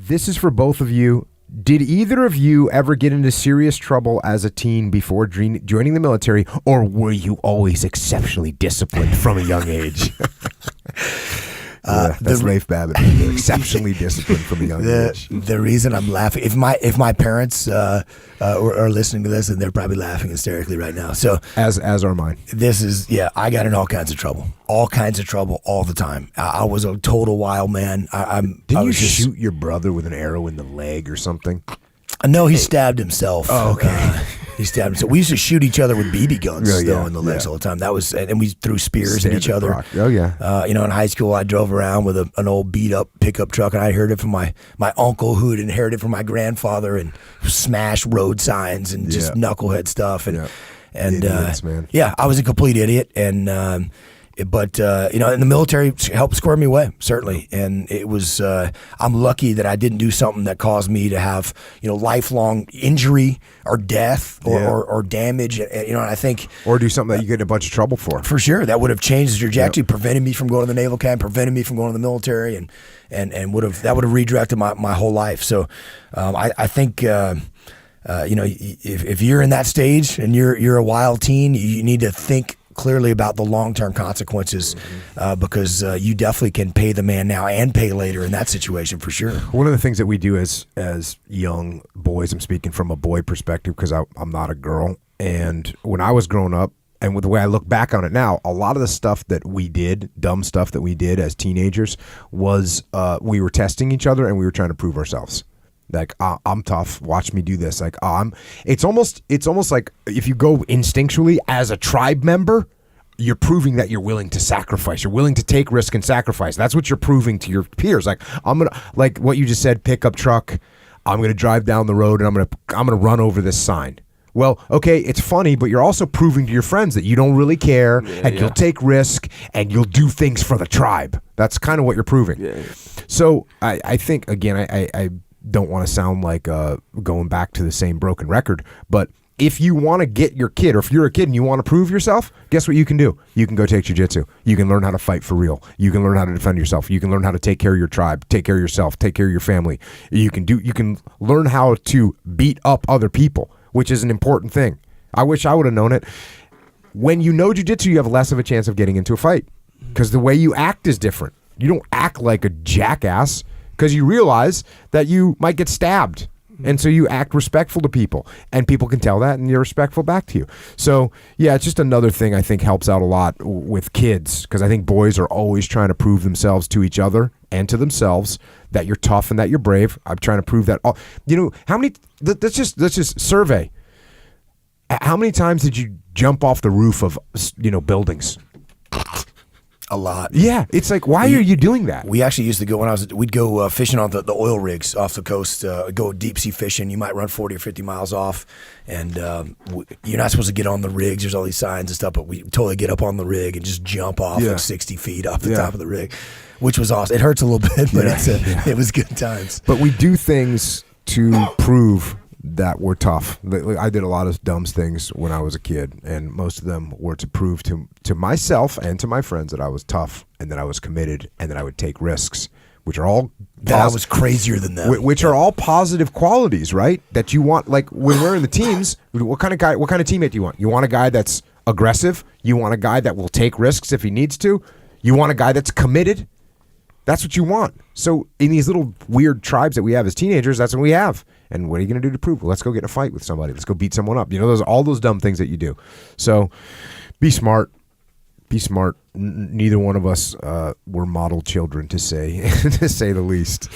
This is for both of you. Did either of you ever get into serious trouble as a teen before joining the military, or were you always exceptionally disciplined from a young age? That's Leif Babin. Exceptionally disciplined from a young age. The reason I'm laughing, if my parents are listening to this, and they're probably laughing hysterically right now. So as are mine. This is I got in all kinds of trouble all the time. I was a total wild man. Didn't you shoot your brother with an arrow in the leg or something? No, he stabbed himself. Oh, okay. He stabbed himself. We used to shoot each other with BB guns in the legs all the time. That was, and we threw spears at each other. Rock. Oh yeah. In high school, I drove around with an old beat up pickup truck, and I heard it from my uncle who had inherited from my grandfather, and smashed road signs and just knucklehead stuff. And idiots, man. I was a complete idiot, and. But in the military helped square me away, certainly, and it was. I'm lucky that I didn't do something that caused me to have lifelong injury or death or damage. And I think, or do something that you get in a bunch of trouble for. For sure, that would have changed the trajectory, prevented me from going to the naval academy, prevented me from going to the military, and would have redirected my whole life. So I think. If you're in that stage and you're a wild teen, you need to think clearly about the long-term consequences, because you definitely can pay the man now and pay later in that situation for sure. One of the things that we do as young boys, I'm speaking from a boy perspective because I'm not a girl, and when I was growing up, and with the way I look back on it now, a lot of the stuff that we did, dumb stuff that we did as teenagers, was we were testing each other and we were trying to prove ourselves. Like, I'm tough. Watch me do this. Like, it's almost like if you go instinctually as a tribe member, you're proving that you're willing to sacrifice. You're willing to take risk and sacrifice. That's what you're proving to your peers. Like, like what you just said, pickup truck. I'm gonna drive down the road and I'm gonna run over this sign. Well, okay, it's funny, but you're also proving to your friends that you don't really care, and you'll take risk and you'll do things for the tribe. That's kind of what you're proving. Yeah. So I think, again, I don't want to sound like going back to the same broken record, but if you want to get your kid, or if you're a kid and you want to prove yourself, guess what you can do? You can go take jiu-jitsu. You can learn how to fight for real. You can learn how to defend yourself. You can learn how to take care of your tribe, take care of yourself, take care of your family. You can learn how to beat up other people, which is an important thing. I wish I would have known it. When you know jiu-jitsu, you have less of a chance of getting into a fight because the way you act is different. You don't act like a jackass, because you realize that you might get stabbed. And so you act respectful to people, and people can tell that, and you're respectful back to you. So, yeah, it's just another thing I think helps out a lot with kids, because I think boys are always trying to prove themselves to each other and to themselves that you're tough and that you're brave. I'm trying to prove that. How many, let's just survey. How many times did you jump off the roof of, buildings? A lot. Yeah, it's like, why are you doing that? We actually used to go we'd go fishing on the oil rigs off the coast, go deep sea fishing. You might run 40 or 50 miles off, and you're not supposed to get on the rigs. There's all these signs and stuff, but we totally get up on the rig and just jump off like 60 feet off the top of the rig, which was awesome. It hurts a little bit, but it was good times. But we do things to prove that we're tough. I did a lot of dumb things when I was a kid, and most of them were to prove to myself and to my friends that I was tough and that I was committed and that I would take risks, which are all I was crazier than them. Which are all positive qualities, right? That you want. Like when we're in the teams, what kind of teammate do you want? You want a guy that's aggressive. You want a guy that will take risks if he needs to. You want a guy that's committed. That's what you want. So in these little weird tribes that we have as teenagers, that's what we have. And what are you going to do to prove it? Let's go get in a fight with somebody. Let's go beat someone up. All those dumb things that you do. So be smart. Be smart. Neither one of us were model children, to say the least.